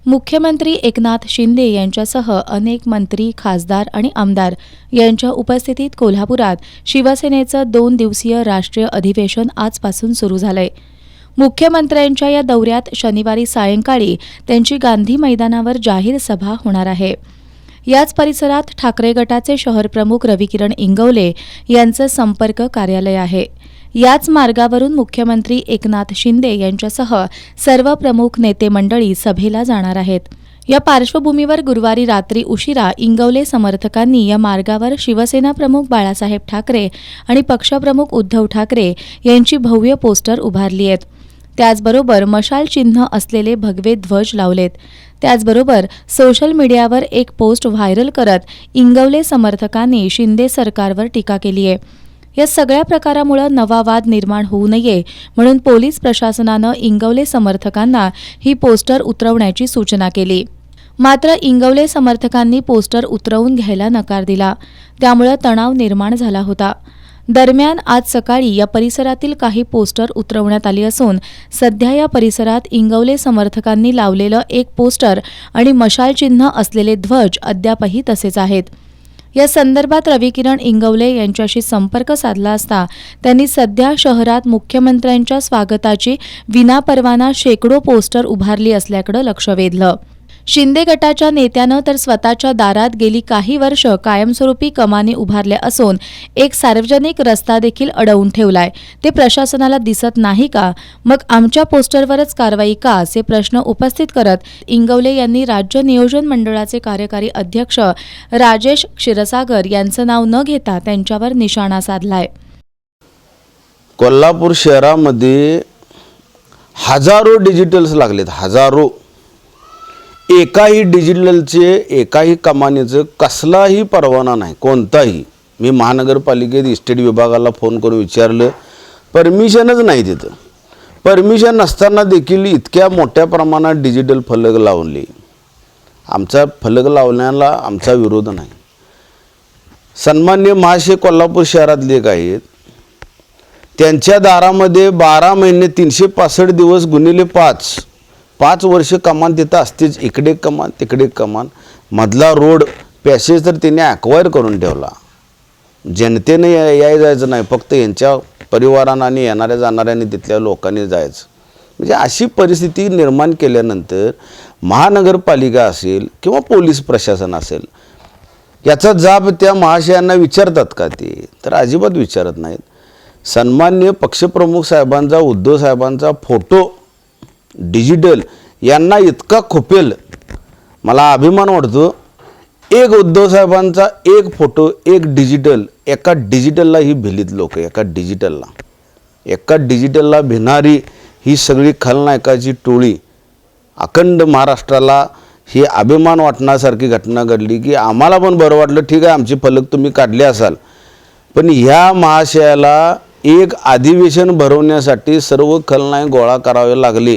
मुख्यमंत्री एकनाथ शिंदे यांच्यासह अनेक मंत्री, खासदार आणि आमदार यांच्या उपस्थितीत कोल्हापुरात शिवसेनेचं 2 दिवसीय राष्ट्रीय अधिवेशन आजपासून सुरू झालंय। मुख्यमंत्र्यांच्या या दौऱ्यात शनिवारी सायंकाळी त्यांची गांधी मैदानावर जाहीर सभा होणार आहे। याच परिसरात ठाकरे गटाचे शहरप्रमुख रविकिरण इंगवले यांचं संपर्क कार्यालय आहे। याच मार्गावरून मुख्यमंत्री एकनाथ शिंदे यांच्यासह सर्व प्रमुख नेते मंडळी सभेला जाणार आहेत। या पार्श्वभूमीवर गुरुवारी रात्री उशिरा इंगवले समर्थकांनी या मार्गावर शिवसेना प्रमुख बाळासाहेब ठाकरे आणि पक्षप्रमुख उद्धव ठाकरे यांची भव्य पोस्टर उभारली आहेत। त्याचबरोबर मशाल चिन्ह असलेले भगवे ध्वज लावलेत। त्याचबरोबर सोशल मीडियावर एक पोस्ट व्हायरल करत इंगवले समर्थकांनी शिंदे सरकारवर टीका केली आहे। या सगळ्या प्रकारामुळे नवा वाद निर्माण होऊ नये म्हणून पोलीस प्रशासनानं इंगवले समर्थकांना ही पोस्टर उतरवण्याची सूचना केली। मात्र इंगवले समर्थकांनी पोस्टर उतरवून घ्यायला नकार दिला, त्यामुळे तणाव निर्माण झाला होता। दरम्यान आज सकाळी या परिसरातील काही पोस्टर उतरवण्यात आली असून सध्या या परिसरात इंगवले समर्थकांनी लावलेलं एक पोस्टर आणि मशाल चिन्ह असलेले ध्वज अद्यापही तसेच आहेत। या संदर्भात रविकिरण इंगवले यांच्याशी संपर्क साधला असता त्यांनी सध्या शहरात मुख्यमंत्र्यांच्या स्वागताची विनापरवाना शेकडो पोस्टर उभारली असल्याकडे लक्ष वेधलं। शिंदे गटाच्या नेत्यानं तर स्वतःच्या दारात गेली काही वर्ष कायमस्वरूपी कमानी उभारल्या असून एक सार्वजनिक रस्ता देखील अडवून ठेवलाय। ते प्रशासनाला दिसत नाही का? मग आमच्या पोस्टरवरच कारवाई का? असे प्रश्न उपस्थित करत इंगवले यांनी राज्य नियोजन मंडळाचे कार्यकारी अध्यक्ष राजेश क्षीरसागर यांचं नाव न घेता त्यांच्यावर निशाणा साधलाय। कोल्हापूर शहरामध्ये हजारो डिजिटल्स लागलेत, हजारो। एकाही डिजिटलचे एकाही कमानीचं कसलाही परवाना नाही, कोणताही। मी महानगरपालिकेत इस्टेट विभागाला फोन करून विचारलं, परमिशनच नाही तिथं। परमिशन नसताना देखील इतक्या मोठ्या प्रमाणात डिजिटल फलक लावले। आमचा फलक लावण्याला आमचा विरोध नाही। सन्माननीय महाशय कोल्हापूर शहरातले एक आहेत, त्यांच्या दारामध्ये 12 महिने 365 दिवस गुणिले 5 वर्ष कमान तिथं असतेच। इकडे कमान तिकडे कमान, मधला रोड पॅसेज तर त्यांनी ॲक्वायर करून ठेवला। जनतेने याय जायचं नाही, फक्त यांच्या परिवारांना आणि येणाऱ्या जाणाऱ्यांनी तिथल्या लोकांनी जायचं। म्हणजे अशी परिस्थिती निर्माण केल्यानंतर महानगरपालिका असेल किंवा पोलीस प्रशासन असेल, याचा जाब त्या महाशयांना विचारतात का? ते तर अजिबात विचारत नाहीत। सन्माननीय पक्षप्रमुख साहेबांचा, उद्धव साहेबांचा फोटो डिजिटल यांना इतका खुपेल, मला अभिमान वाटतो। एक उद्धव साहेबांचा एक फोटो, एक डिजिटल, एका डिजिटलला ही भिलीत लोक, एका डिजिटलला भिनारी ही सगळी खलनायकाची टोळी। अखंड महाराष्ट्राला ही अभिमान वाटण्यासारखी घटना घडली की आम्हाला पण बरं वाटलं, ठीक आहे आमचे फलक तुम्ही काढले असाल, पण ह्या महाशयाला एक अधिवेशन भरवण्यासाठी सर्व खलनायक गोळा करावे लागले